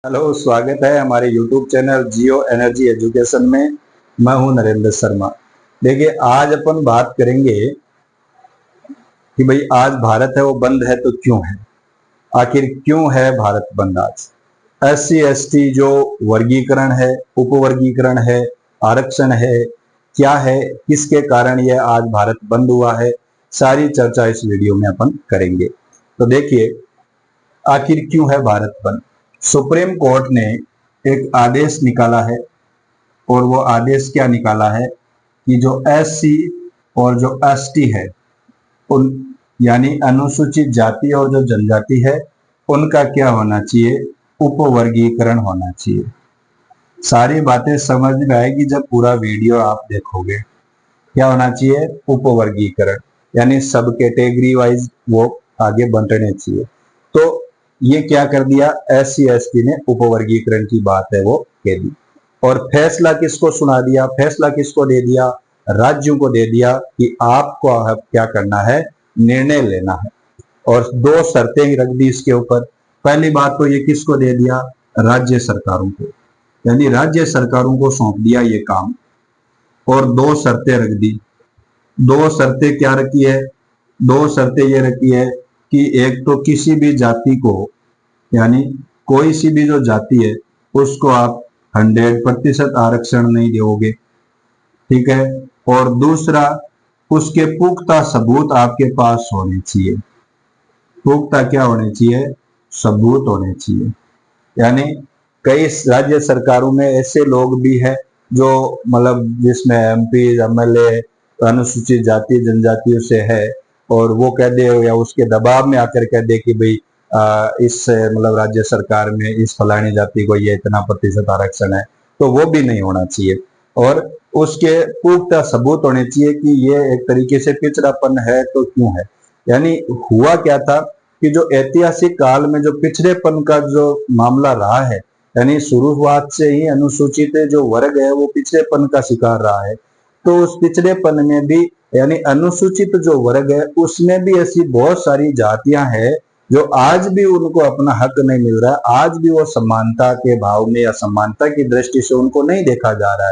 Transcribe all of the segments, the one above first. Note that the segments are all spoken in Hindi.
हेलो, स्वागत है हमारे YouTube चैनल जियो एनर्जी एजुकेशन में। मैं हूं नरेंद्र शर्मा। देखिए, आज अपन बात करेंगे कि भाई आज भारत है वो बंद है तो क्यों है, आखिर क्यों है भारत बंद आज। SC ST जो वर्गीकरण है, उपवर्गीकरण है, आरक्षण है, क्या है, किसके कारण यह आज भारत बंद हुआ है, सारी चर्चा इस वीडियो में अपन करेंगे। तो देखिए, आखिर क्यों है भारत बंद। सुप्रीम कोर्ट ने एक आदेश निकाला है, और वो आदेश क्या निकाला है कि जो SC और जो ST है, उन यानी अनुसूचित जाति और जो जनजाति है, उनका क्या होना चाहिए, उपवर्गीकरण होना चाहिए। सारी बातें समझ में आएगी जब पूरा वीडियो आप देखोगे। क्या होना चाहिए, उपवर्गीकरण, यानी सब कैटेगरी वाइज वो आगे बंटने चाहिए। तो ये क्या कर दिया, SC ST ने उपवर्गीकरण की बात है वो कह दी, और फैसला किसको सुना दिया, फैसला किसको दे दिया, राज्यों को दे दिया कि आपको अब क्या करना है, निर्णय लेना है। और दो शर्तें रख दी इसके ऊपर। पहली बात तो ये किसको दे दिया, राज्य सरकारों को, यानी राज्य सरकारों को सौंप दिया ये काम, और दो शर्तें रख दी। दो शर्तें क्या रखी है, दो शर्तें ये रखी है कि एक तो किसी भी जाति को, यानी कोई सी भी जो जाति है उसको आप 100% आरक्षण नहीं दोगे, ठीक है। और दूसरा, उसके पुख्ता सबूत आपके पास होने चाहिए। पुख्ता क्या होने चाहिए, सबूत होने चाहिए। यानी कई राज्य सरकारों में ऐसे लोग भी हैं जो मतलब जिसमें MP MLA अनुसूचित जाति जनजातियों से है, और वो कह दे या उसके दबाव में आकर कह दे कि भाई इस मतलब राज्य सरकार में इस फलानी जाति को ये इतना प्रतिशत आरक्षण है, तो वो भी नहीं होना चाहिए। और उसके पुख्ता सबूत होने चाहिए कि ये एक तरीके से पिछड़ापन है तो क्यों है। यानी हुआ क्या था कि जो ऐतिहासिक काल में जो पिछड़ेपन का जो मामला रहा है, यानी शुरुआत से ही अनुसूचित जो वर्ग है वो पिछड़ेपन का शिकार रहा है। तो उस पिछड़ेपन में भी, यानी अनुसूचित जो वर्ग है उसमें भी ऐसी बहुत सारी जातियां हैं जो आज भी उनको अपना हक नहीं मिल रहा है। आज भी वो समानता के भाव में या समानता की दृष्टि से उनको नहीं देखा जा रहा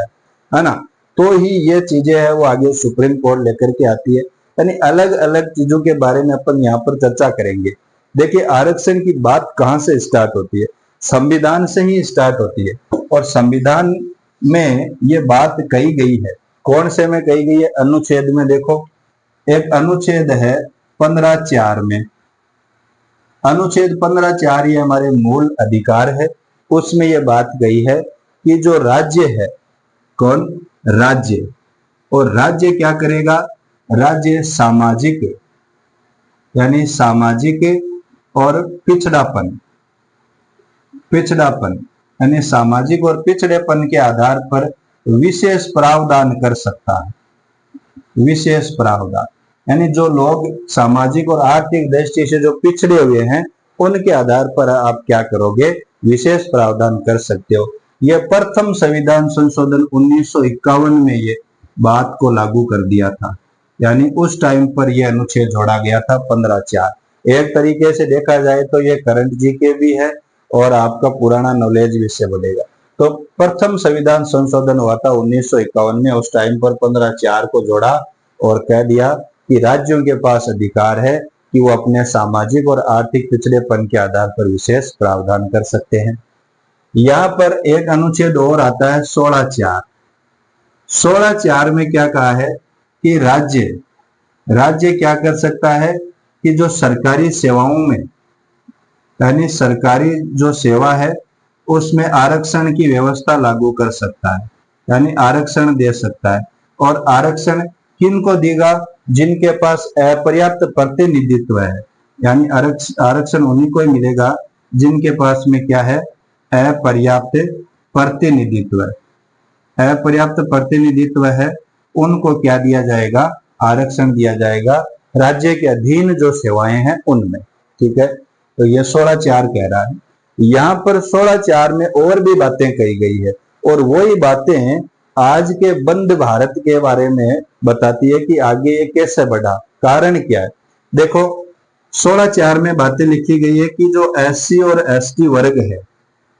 है ना। तो ही ये चीजें है वो आगे सुप्रीम कोर्ट लेकर के आती है। यानी अलग अलग चीजों के बारे में अपन यहाँ पर चर्चा करेंगे। देखिए, आरक्षण की बात कहां से स्टार्ट होती है, संविधान से ही स्टार्ट होती है। और संविधान में ये बात कही गई है, कौन से में कही गई है, अनुच्छेद में देखो, एक अनुच्छेद है 15(4) में। अनुच्छेद 15(4) ये हमारे मूल अधिकार है। उसमें यह बात कही है कि जो राज्य है, कौन, राज्य, और राज्य क्या करेगा, राज्य सामाजिक, यानी सामाजिक और पिछड़ापन, पिछड़ापन यानी सामाजिक और पिछड़ेपन के आधार पर विशेष प्रावधान कर सकता है। विशेष प्रावधान यानी जो लोग सामाजिक और आर्थिक दृष्टि से जो पिछड़े हुए हैं उनके आधार पर आप क्या करोगे, विशेष प्रावधान कर सकते हो। यह प्रथम संविधान संशोधन 1951 में ये बात को लागू कर दिया था। यानी उस टाइम पर यह अनुच्छेद जोड़ा गया था 15(4). एक तरीके से देखा जाए तो ये करंट जीके भी है और आपका पुराना नॉलेज भी इससे बढ़ेगा। तो प्रथम संविधान संशोधन हुआ था 1951 में। उस टाइम पर 15(4) को जोड़ा और कह दिया कि राज्यों के पास अधिकार है कि वो अपने सामाजिक और आर्थिक पिछड़ेपन के आधार पर विशेष प्रावधान कर सकते हैं। यहाँ पर एक अनुच्छेद और आता है 16(4). 16(4) में क्या कहा है कि राज्य क्या कर सकता है कि जो सरकारी सेवाओं में, यानी सरकारी जो सेवा है उसमें आरक्षण की व्यवस्था लागू कर सकता है, यानी आरक्षण दे सकता है। और आरक्षण किन को देगा, जिनके पास अपर्याप्त प्रतिनिधित्व है। यानी आरक्षण उन्हीं को ही मिलेगा जिनके पास में क्या है, अपर्याप्त प्रतिनिधित्व है। अपर्याप्त प्रतिनिधित्व है, उनको क्या दिया जाएगा, आरक्षण दिया जाएगा राज्य के अधीन जो सेवाएं हैं उनमें, ठीक है। तो ये 16(4) कह रहा है। यहाँ पर 16(4) में और भी बातें कही गई है, और वही बातें आज के बंद भारत के बारे में बताती है कि आगे ये कैसे बढ़ा, कारण क्या है। देखो, 16(4) में बातें लिखी गई है कि जो SC और ST वर्ग है,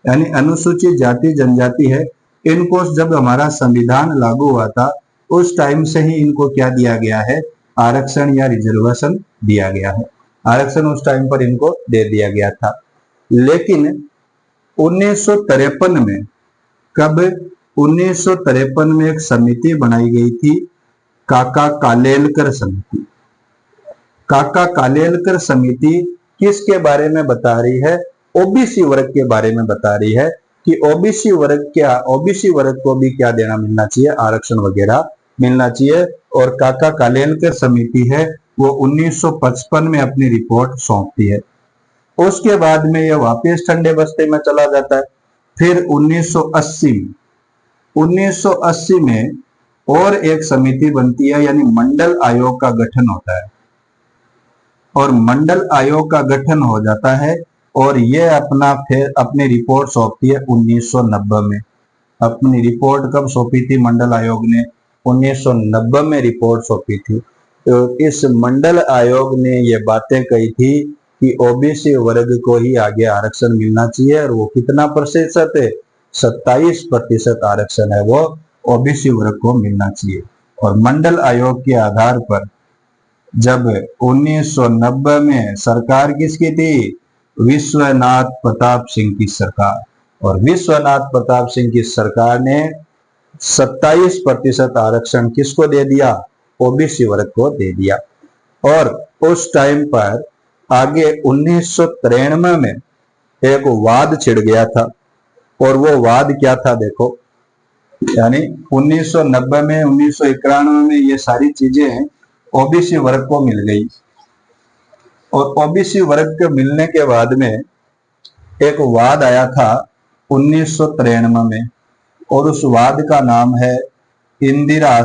यानी अनुसूचित जाति जनजाति है, इनको जब हमारा संविधान लागू हुआ था उस टाइम से ही इनको क्या दिया गया है, आरक्षण या रिजर्वेशन दिया गया है। आरक्षण उस टाइम पर इनको दे दिया गया था। लेकिन 1953 में, कब, 1953 में एक समिति बनाई गई थी, काका कालेलकर समिति। काका कालेलकर समिति किसके बारे में बता रही है, ओबीसी वर्ग के बारे में बता रही है कि ओबीसी वर्ग को भी क्या देना मिलना चाहिए, आरक्षण वगैरह मिलना चाहिए। और काका कालेलकर समिति है वो 1955 में अपनी रिपोर्ट सौंपती है। उसके बाद में यह वापस ठंडे बस्ते में चला जाता है। फिर 1980 में और एक समिति बनती है, यानी मंडल आयोग का गठन होता है। और मंडल आयोग का गठन हो जाता है और यह फिर अपनी रिपोर्ट सौंपती है 1990 में। अपनी रिपोर्ट कब सौंपी थी मंडल आयोग ने, 1990 में रिपोर्ट सौंपी थी। तो इस मंडल आयोग ने ये बातें कही थी कि ओबीसी वर्ग को ही आगे आरक्षण मिलना चाहिए, और वो कितना प्रतिशत है, 27% आरक्षण है वो ओबीसी वर्ग को मिलना चाहिए। और मंडल आयोग के आधार पर जब 1990 में सरकार किसकी थी, विश्वनाथ प्रताप सिंह की सरकार, और विश्वनाथ प्रताप सिंह की सरकार ने 27% आरक्षण किसको दे दिया, ओबीसी वर्ग को दे दिया। और उस टाइम पर आगे 1993 में एक वाद छिड़ गया था, और वो वाद क्या था देखो, यानी 1990 में 1991 में ये सारी चीजें ओबीसी वर्ग को मिल गई। और ओबीसी वर्ग के मिलने के बाद में एक वाद आया था 1993 में, और उस वाद का नाम है इंदिरा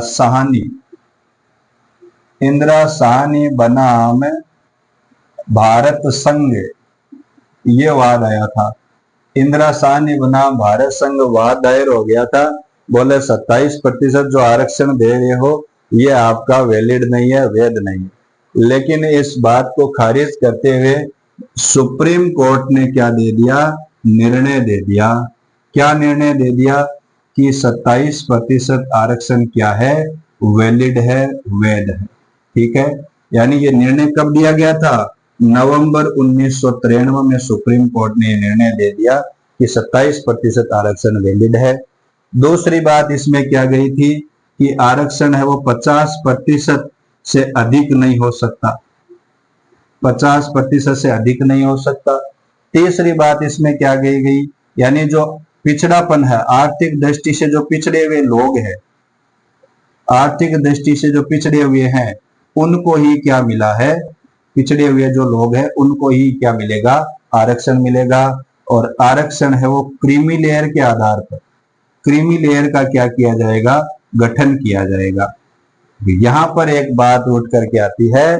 साहनी बनाम भारत संघ, ये वाद आया था। इंदिरा साहनी बनाम भारत संघ वाद दायर हो गया था। बोले 27% जो आरक्षण दे रहे हो ये आपका वैलिड नहीं है, वैध नहीं है। लेकिन इस बात को खारिज करते हुए सुप्रीम कोर्ट ने क्या दे दिया, निर्णय दे दिया। क्या निर्णय दे दिया कि 27% आरक्षण क्या है, वैलिड है, वैध है। ठीक है, यानी ये निर्णय कब दिया गया था, नवंबर 1993 में सुप्रीम कोर्ट ने निर्णय दे दिया कि 27% आरक्षण वैलिड है। दूसरी बात इसमें क्या गई थी कि आरक्षण है वो 50% से अधिक नहीं हो सकता, 50% से अधिक नहीं हो सकता। तीसरी बात इसमें क्या गई, यानी जो पिछड़ापन है, आर्थिक दृष्टि से जो पिछड़े हुए लोग हैं, आर्थिक दृष्टि से जो पिछड़े हुए हैं उनको ही क्या मिला है, पिछड़े हुए जो लोग हैं उनको ही क्या मिलेगा, आरक्षण मिलेगा। और आरक्षण है वो क्रीमी लेयर के आधार पर, क्रीमी लेयर का क्या किया जाएगा, गठन किया जाएगा। यहां पर एक बात उठ करके आती है,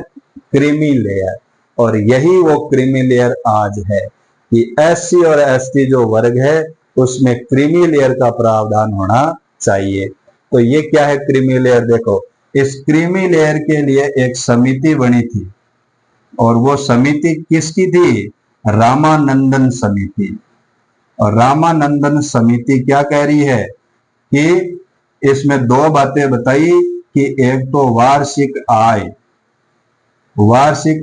क्रीमी लेयर, और यही वो क्रीमी लेयर आज है कि एससी और एसटी जो वर्ग है उसमें क्रीमी लेयर का प्रावधान होना चाहिए। तो ये क्या है क्रीमी लेयर, देखो इस क्रीमी लेयर के लिए एक समिति बनी थी, और वो समिति किसकी थी, रामानंदन समिति। और रामानंदन समिति क्या कह रही है कि इसमें दो बातें बताई कि एक तो वार्षिक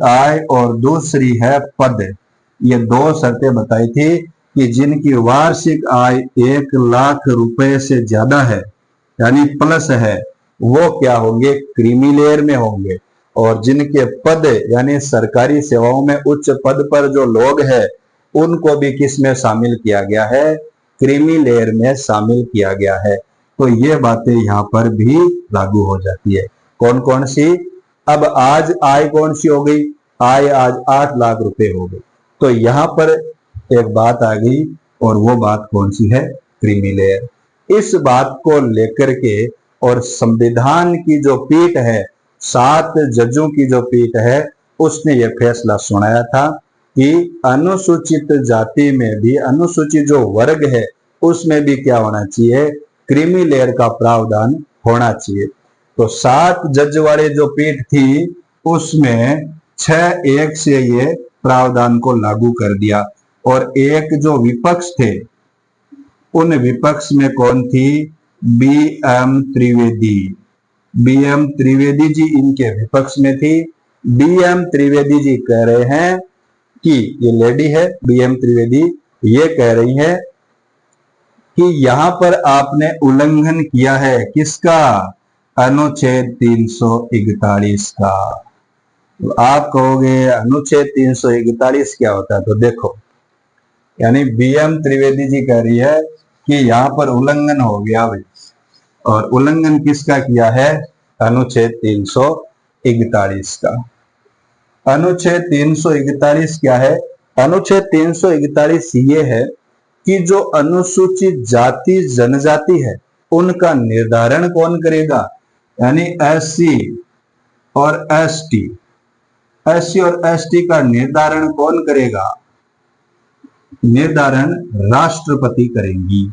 आय और दूसरी है पद। ये दो शर्तें बताई थी कि जिनकी वार्षिक आय 1 लाख रुपए से ज्यादा है, यानी प्लस है, वो क्या होंगे, क्रीमी लेयर में होंगे। और जिनके पद यानी सरकारी सेवाओं में उच्च पद पर जो लोग हैं उनको भी किस में शामिल किया गया है, क्रीमी लेयर में शामिल किया गया है। तो ये बातें यहाँ पर भी लागू हो जाती है। कौन कौन सी, अब आज आय कौन सी हो गई, आय आज 8 लाख रुपए हो गई। तो यहाँ पर एक बात आ गई, और वो बात कौन सी है, क्रीमी लेयर। इस बात को लेकर के और संविधान की जो पीठ है, 7 जजों की जो पीठ है, उसने ये फैसला सुनाया था कि अनुसूचित जाति में भी, अनुसूचित जो वर्ग है उसमें भी क्या होना चाहिए, क्रीमी लेयर का प्रावधान होना चाहिए। तो 7 जज वाले जो पीठ थी उसमें 6-1 से ये प्रावधान को लागू कर दिया। और एक जो विपक्ष थे, उन विपक्ष में कौन थी? बी.एम. त्रिवेदी। बी.एम. त्रिवेदी जी इनके विपक्ष में थी। बी.एम. त्रिवेदी जी कह रहे हैं कि ये लेडी है बी.एम. त्रिवेदी, ये कह रही है कि यहां पर आपने उल्लंघन किया है किसका? अनुच्छेद 341 का। तो आप कहोगे अनुच्छेद 341 क्या होता है? तो देखो, यानी बी.एम. त्रिवेदी जी कह रही है कि यहां पर उल्लंघन हो गया भाई, और उल्लंघन किसका किया है? अनुच्छेद 341 का। अनुच्छेद 341 क्या है? अनुच्छेद 341 ये है कि जो अनुसूचित जाति जनजाति है उनका निर्धारण कौन करेगा? यानी एससी और एसटी, एससी और एसटी का निर्धारण कौन करेगा? निर्धारण राष्ट्रपति करेंगी।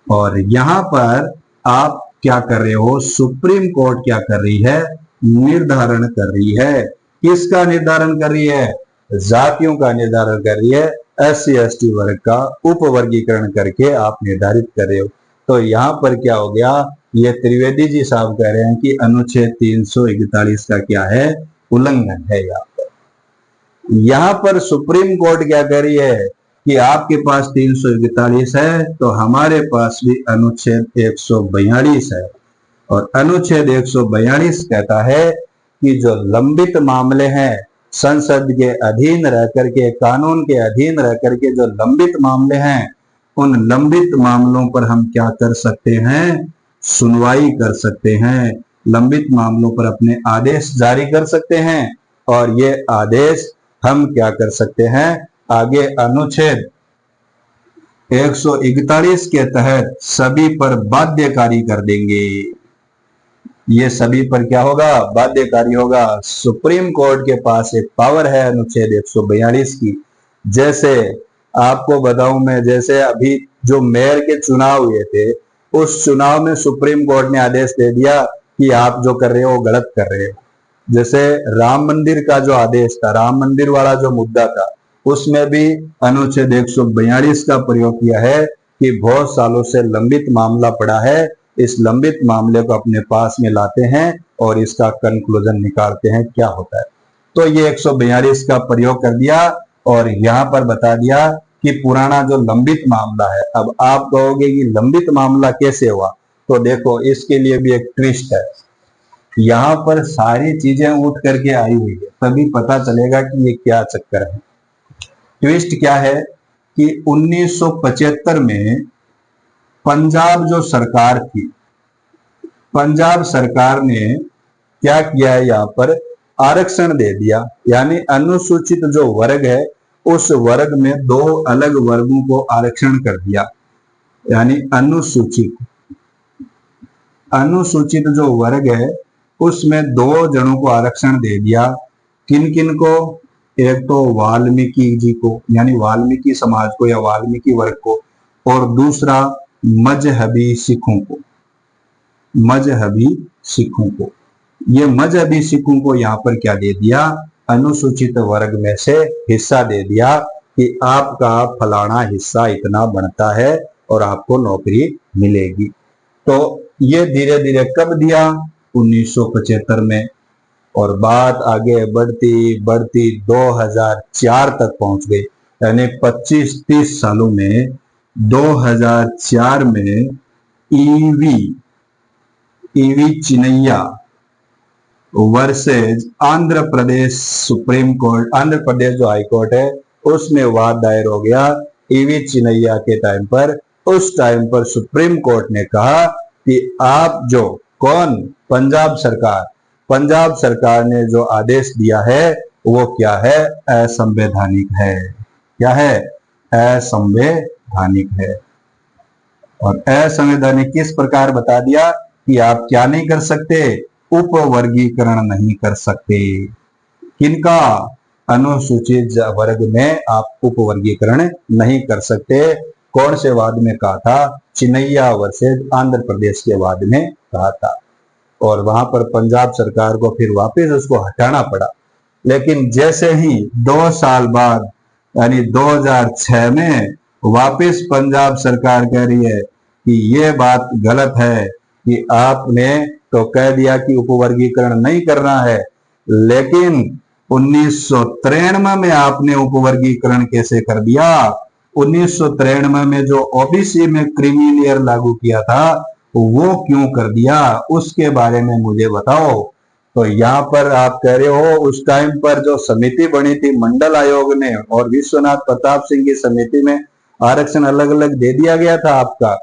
और यहां पर आप क्या कर रहे हो? सुप्रीम कोर्ट क्या कर रही है? निर्धारण कर रही है। किसका निर्धारण कर रही है? जातियों का निर्धारण कर रही है। एससी एसटी वर्ग का उपवर्गीकरण करके आप निर्धारित कर रहे हो। तो यहां पर क्या हो गया? ये त्रिवेदी जी साहब कह रहे हैं कि अनुच्छेद 341 का क्या है? उल्लंघन है। यहां पर सुप्रीम कोर्ट क्या कह रही है कि आपके पास 341 है तो हमारे पास भी अनुच्छेद 142 है। और अनुच्छेद 142 कहता है कि जो लंबित मामले हैं संसद के अधीन रह करके, कानून के अधीन रह करके जो लंबित मामले हैं, उन लंबित मामलों पर हम क्या कर सकते हैं? सुनवाई कर सकते हैं। लंबित मामलों पर अपने आदेश जारी कर सकते हैं। और ये आदेश हम क्या कर सकते हैं? आगे अनुच्छेद 141 के तहत सभी पर बाध्यकारी कर देंगे। ये सभी पर क्या होगा? बाध्यकारी होगा। सुप्रीम कोर्ट के पास एक पावर है अनुच्छेद 142 की। जैसे आपको बताऊं मैं, जैसे अभी जो मेयर के चुनाव हुए थे, उस चुनाव में सुप्रीम कोर्ट ने आदेश दे दिया कि आप जो कर रहे हो वो गलत कर रहे हो। जैसे राम मंदिर का जो आदेश था, राम मंदिर वाला जो मुद्दा था, उसमें भी अनुच्छेद 142 का प्रयोग किया है कि बहुत सालों से लंबित मामला पड़ा है, इस लंबित मामले को अपने पास में लाते हैं और इसका कंक्लूजन निकालते हैं क्या होता है। तो ये 142 का प्रयोग कर दिया और यहां पर बता दिया कि पुराना जो लंबित मामला है। अब आप कहोगे कि लंबित मामला कैसे हुआ? तो देखो, इसके लिए भी एक ट्विस्ट है। यहां पर सारी चीजें उठ करके आई हुई है, तभी पता चलेगा कि ये क्या चक्कर है। ट्विस्ट क्या है कि 1975 में पंजाब जो सरकार थी, पंजाब सरकार ने क्या किया है? यहाँ पर आरक्षण दे दिया। यानी अनुसूचित जो वर्ग है उस वर्ग में दो अलग वर्गों को आरक्षण कर दिया। यानी अनुसूचित जो वर्ग है उसमें दो जनों को आरक्षण दे दिया। किन किन को? एक तो वाल्मीकि जी को, यानी वाल्मीकि समाज को या वाल्मीकि वर्ग को, और दूसरा मजहबी सिखों को। मजहबी सिखों को, ये मजहबी सिखों को यहाँ पर क्या दे दिया? अनुसूचित वर्ग में से हिस्सा दे दिया कि आपका फलाना हिस्सा इतना बनता है और आपको नौकरी मिलेगी। तो ये धीरे धीरे कब दिया? 1975 में। और बात आगे बढ़ती बढ़ती 2004 तक पहुंच गई। यानी 25-30 सालों में 2004 में EV चिनैया versus Andhra Pradesh supreme court, Andhra Pradesh जो हाई कोर्ट है उसमें वाद दायर हो गया ईवी चिनैया के टाइम पर। उस टाइम पर सुप्रीम कोर्ट ने कहा कि आप जो पंजाब सरकार ने जो आदेश दिया है वो क्या है? असंवैधानिक है। क्या है? असंवैधानिक है। और असंवैधानिक किस प्रकार बता दिया कि आप क्या नहीं कर सकते? उपवर्गीकरण नहीं कर सकते। किनका? अनुसूचित वर्ग में आप उपवर्गीकरण नहीं कर सकते। कौन से वाद में कहा था? चिनैया वर्सेज आंध्र प्रदेश के वाद में कहा था। और वहां पर पंजाब सरकार को फिर वापस उसको हटाना पड़ा। लेकिन जैसे ही 2 साल बाद यानी 2006 में वापस पंजाब सरकार कह रही है कि ये बात गलत है कि आपने तो कह दिया कि उपवर्गीकरण नहीं करना है, लेकिन 1993 में आपने उपवर्गीकरण कैसे कर दिया? 1993 में जो ओबीसी में क्रीमी लेयर लागू किया था वो क्यों कर दिया, उसके बारे में मुझे बताओ। तो यहाँ पर आप कह रहे हो उस टाइम पर जो समिति बनी थी मंडल आयोग ने और विश्वनाथ प्रताप सिंह की समिति में आरक्षण अलग अलग दे दिया गया था आपका,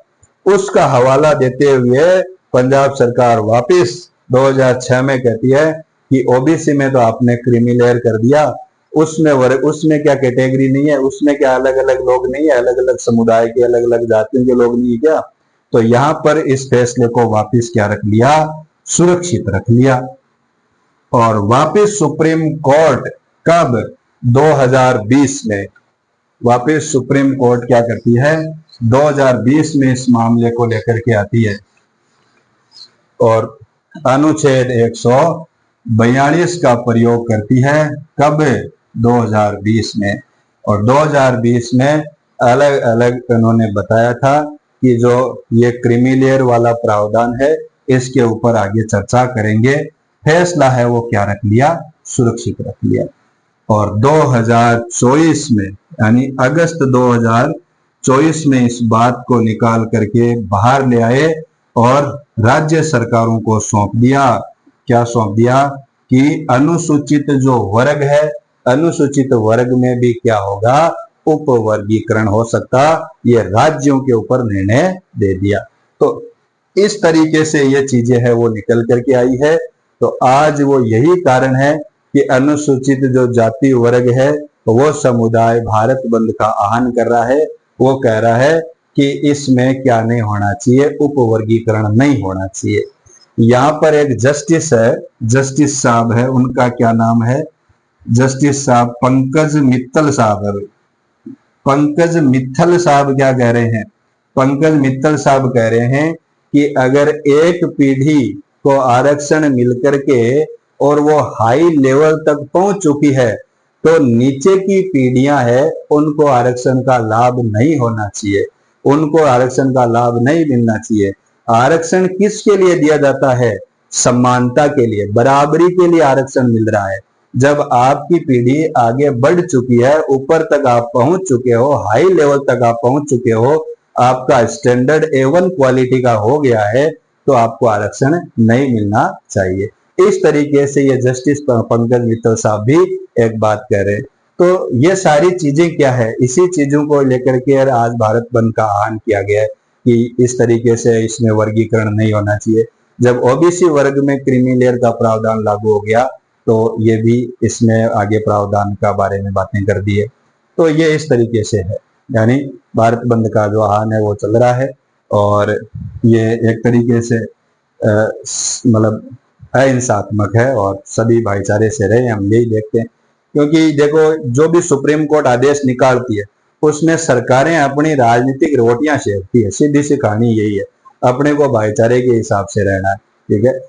उसका हवाला देते हुए पंजाब सरकार वापस 2006 में कहती है कि ओबीसी में तो आपने क्रीमी लेयर कर दिया, उसमें क्या कैटेगरी नहीं है, उसमें क्या अलग अलग लोग नहीं है, अलग अलग समुदाय के अलग अलग जातियों के लोग नहीं है क्या? तो यहाँ पर इस फैसले को वापस क्या रख लिया, सुरक्षित रख लिया। और वापस सुप्रीम कोर्ट कब? 2020 में वापस सुप्रीम कोर्ट क्या करती है? 2020 में इस मामले को लेकर के आती है और अनुच्छेद 142 का प्रयोग करती है। कब? 2020 में। और 2020 में अलग अलग उन्होंने बताया था कि जो ये क्रीमी लेयर वाला प्रावधान है इसके ऊपर आगे चर्चा करेंगे। फैसला है वो क्या रख लिया? सुरक्षित रख लिया। और 2024 में यानी अगस्त 2024 में इस बात को निकाल करके बाहर ले आए और राज्य सरकारों को सौंप दिया। क्या सौंप दिया? कि अनुसूचित जो वर्ग है, अनुसूचित वर्ग में भी क्या होगा? उपवर्गीकरण हो सकता, ये राज्यों के ऊपर निर्णय दे दिया। तो इस तरीके से ये चीजें है वो निकल करके आई है। तो आज वो यही कारण है कि अनुसूचित जो जाति वर्ग है वो समुदाय भारत बंद का आह्वान कर रहा है। वो कह रहा है कि इसमें क्या नहीं होना चाहिए, उपवर्गीकरण नहीं होना चाहिए। यहाँ पर एक जस्टिस है, जस्टिस साहब है, उनका क्या नाम है? जस्टिस साहब पंकज मित्तल साहब है। पंकज मित्तल साहब क्या कह रहे हैं? पंकज मित्तल साहब कह रहे हैं कि अगर एक पीढ़ी को आरक्षण मिलकर के और वो हाई लेवल तक पहुंच चुकी है तो नीचे की पीढ़ियां हैं उनको आरक्षण का लाभ नहीं होना चाहिए, उनको आरक्षण का लाभ नहीं मिलना चाहिए। आरक्षण किसके लिए दिया जाता है? समानता के लिए, बराबरी के लिए आरक्षण मिल रहा है। जब आपकी पीढ़ी आगे बढ़ चुकी है, ऊपर तक आप पहुंच चुके हो, हाई लेवल तक आप पहुंच चुके हो, आपका स्टैंडर्ड A1 क्वालिटी का हो गया है, तो आपको आरक्षण नहीं मिलना चाहिए। इस तरीके से ये जस्टिस पंकज मित्तल साहब भी एक बात कह रहे हैं। तो ये सारी चीजें क्या है, इसी चीजों को लेकर के आज भारत बंद का आह्वान किया गया है कि इस तरीके से इसमें वर्गीकरण नहीं होना चाहिए। जब ओबीसी वर्ग में क्रीमी लेयर का प्रावधान लागू हो गया तो ये भी इसमें आगे प्रावधान का बारे में बातें कर दी है। तो ये इस तरीके से है, यानी भारत बंद का जो आह्वान है वो चल रहा है और ये एक तरीके से मतलब अहिंसात्मक है और सभी भाईचारे से रहे, हम यही देखते हैं। क्योंकि देखो जो भी सुप्रीम कोर्ट आदेश निकालती है उसमें सरकारें अपनी राजनीतिक रोटियां सेकती है, सीधी सी कहानी यही है। अपने को भाईचारे के हिसाब से रहना है, ठीक है।